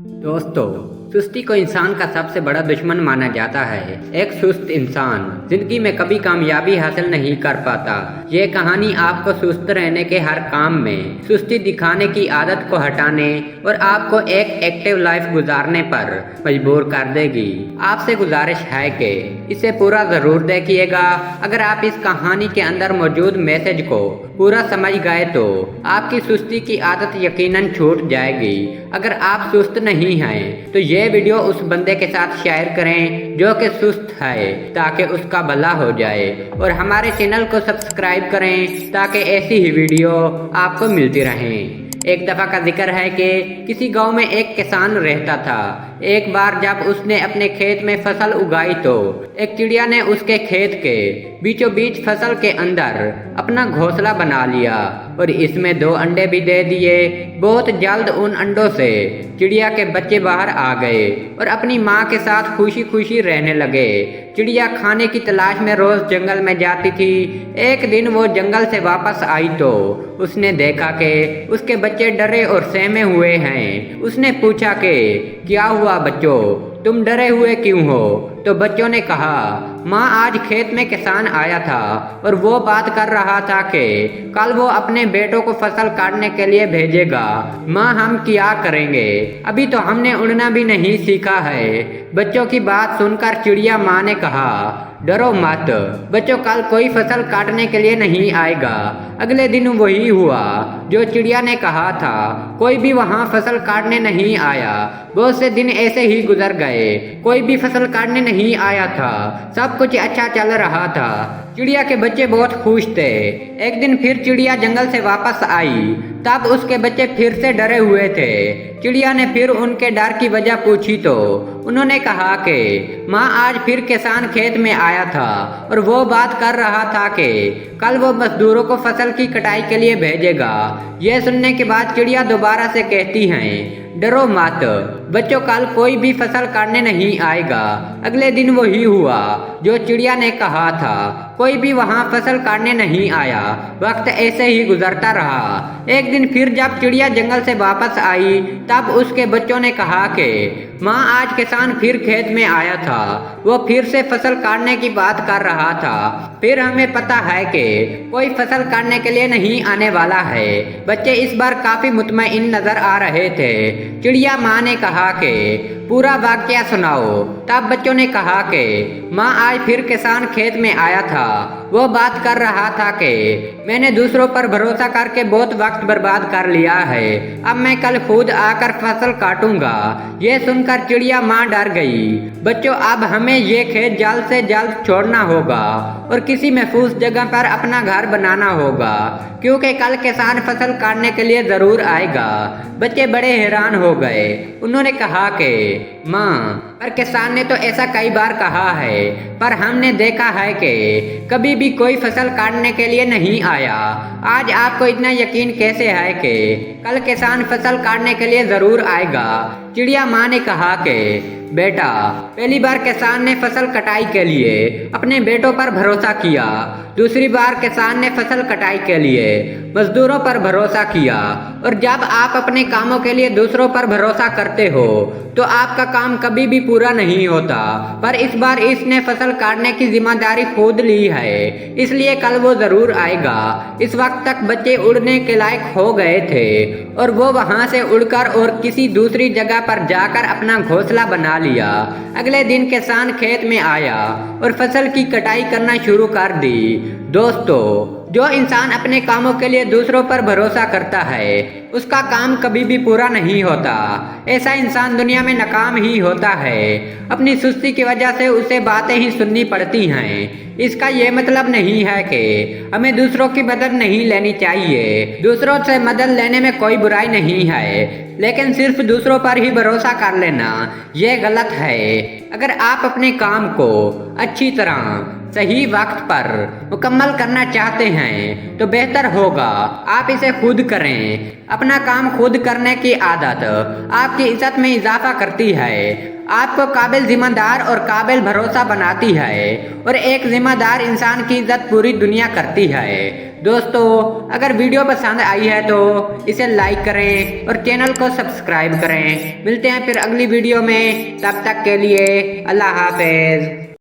दोस्तों, सुस्ती को इंसान का सबसे बड़ा दुश्मन माना जाता है। एक सुस्त इंसान जिंदगी में कभी कामयाबी हासिल नहीं कर पाता। ये कहानी आपको सुस्त रहने के हर काम में सुस्ती दिखाने की आदत को हटाने और आपको एक एक्टिव लाइफ गुजारने पर मजबूर कर देगी। आपसे गुजारिश है कि इसे पूरा जरूर देखिएगा। अगर आप इस कहानी के अंदर मौजूद मैसेज को पूरा समझ गए तो आपकी सुस्ती की आदत यकीनन छूट जाएगी। अगर आप सुस्त नहीं हैं तो ये वीडियो उस बंदे के साथ शेयर करें जो कि सुस्त है, ताकि उसका भला हो जाए, और हमारे चैनल को सब्सक्राइब करें ताकि ऐसी ही वीडियो आपको मिलती रहें। एक दफ़ा का जिक्र है कि किसी गांव में एक किसान रहता था। एक बार जब उसने अपने खेत में फसल उगाई तो एक चिड़िया ने उसके खेत के बीचों बीच फसल के अंदर अपना घोंसला बना लिया और इसमें 2 अंडे भी दे दिए। बहुत जल्द उन अंडों से चिड़िया के बच्चे बाहर आ गए और अपनी माँ के साथ खुशी खुशी रहने लगे। चिड़िया खाने की तलाश में रोज जंगल में जाती थी। एक दिन वो जंगल से वापस आई तो उसने देखा कि उसके बच्चे डरे और सहमे हुए हैं। उसने पूछा कि क्या हुआ बच्चों, तुम डरे हुए क्यों हो? तो बच्चों ने कहा, माँ आज खेत में किसान आया था और वो बात कर रहा था कि कल वो अपने बेटों को फसल काटने के लिए भेजेगा। माँ हम क्या करेंगे, अभी तो हमने उड़ना भी नहीं सीखा है। बच्चों की बात सुनकर चिड़िया माँ ने कहा, डरो मत बच्चों, कल कोई फसल काटने के लिए नहीं आएगा। अगले दिन वही हुआ जो चिड़िया ने कहा था। कोई भी वहाँ फसल काटने नहीं आया। बहुत से दिन ऐसे ही गुजर गए, कोई भी फसल काटने नहीं आया था। सब कुछ अच्छा चल रहा था। चिड़िया के बच्चे बहुत खुश थे। एक दिन फिर चिड़िया जंगल से वापस आई, तब उसके बच्चे फिर से डरे हुए थे। चिड़िया ने फिर उनके डर की वजह पूछी तो उन्होंने कहा कि माँ आज फिर किसान खेत में आया था और वो बात कर रहा था कि कल वो मजदूरों को फसल की कटाई के लिए भेजेगा। यह सुनने के बाद चिड़िया दोबारा से कहती हैं, डरो मत बच्चों, कल कोई भी फसल काटने नहीं आएगा। अगले दिन वही हुआ जो चिड़िया ने कहा था। कोई भी वहाँ फसल काटने नहीं आया। वक्त ऐसे ही गुजरता रहा। एक दिन फिर जब चिड़िया जंगल से वापस आई तब उसके बच्चों ने कहा कि माँ आज किसान फिर खेत में आया था। वो फिर से फसल काटने की बात कर रहा था। फिर हमें पता है कि कोई फसल काटने के लिए नहीं आने वाला है। बच्चे इस बार काफी मुतमईन नजर आ रहे थे। चिड़िया माँ ने कहा कि पूरा वाकया सुनाओ। तब बच्चों ने कहा कि माँ आज फिर किसान खेत में आया था। वो बात कर रहा था कि मैंने दूसरों पर भरोसा करके बहुत वक्त बर्बाद कर लिया है। अब मैं कल खुद आकर फसल काटूंगा। ये सुनकर चिड़िया माँ डर गई। बच्चों अब हमें ये खेत जल्द से जल्द छोड़ना होगा और किसी महफूज जगह पर अपना घर बनाना होगा, क्योंकि कल किसान फसल काटने के लिए जरूर आएगा। बच्चे बड़े हैरान हो गए। उन्होंने कहा कि माँ, पर किसान ने तो ऐसा कई बार कहा है, पर हमने देखा है कि कभी भी कोई फसल काटने के लिए नहीं आया। आज आपको इतना यकीन कैसे है कि कल किसान फसल काटने के लिए जरूर आएगा? चिड़िया माँ ने कहा कि बेटा, पहली बार किसान ने फसल कटाई के लिए अपने बेटों पर भरोसा किया। दूसरी बार किसान ने फसल कटाई के लिए मजदूरों पर भरोसा किया। और जब आप अपने कामों के लिए दूसरों पर भरोसा करते हो तो आपका काम कभी भी पूरा नहीं होता। पर इस बार इसने फसल काटने की जिम्मेदारी खुद ली है, इसलिए कल वो जरूर आएगा। इस वक्त तक बच्चे उड़ने के लायक हो गए थे और वो वहां से उड़कर और किसी दूसरी जगह पर जाकर अपना घोंसला बना लिया। अगले दिन किसान खेत में आया और फसल की कटाई करना शुरू कर दी। दोस्तों, जो इंसान अपने कामों के लिए दूसरों पर भरोसा करता है उसका काम कभी भी पूरा नहीं होता। ऐसा इंसान दुनिया में नाकाम ही होता है। अपनी सुस्ती की वजह से उसे बातें ही सुननी पड़ती हैं। इसका ये मतलब नहीं है कि हमें दूसरों की मदद नहीं लेनी चाहिए। दूसरों से मदद लेने में कोई बुराई नहीं है, लेकिन सिर्फ दूसरों पर ही भरोसा कर लेना ये गलत है। अगर आप अपने काम को अच्छी तरह सही वक्त पर मुकम्मल करना चाहते हैं तो बेहतर होगा आप इसे खुद करें। अपना काम खुद करने की आदत आपकी इज्जत में इजाफा करती है, आपको काबिल जिम्मेदार और काबिल भरोसा बनाती है और एक जिम्मेदार इंसान की इज्जत पूरी दुनिया करती है। दोस्तों अगर वीडियो पसंद आई है तो इसे लाइक करें और चैनल को सब्सक्राइब करें। मिलते हैं फिर अगली वीडियो में, तब तक के लिए अल्लाह हाफिज।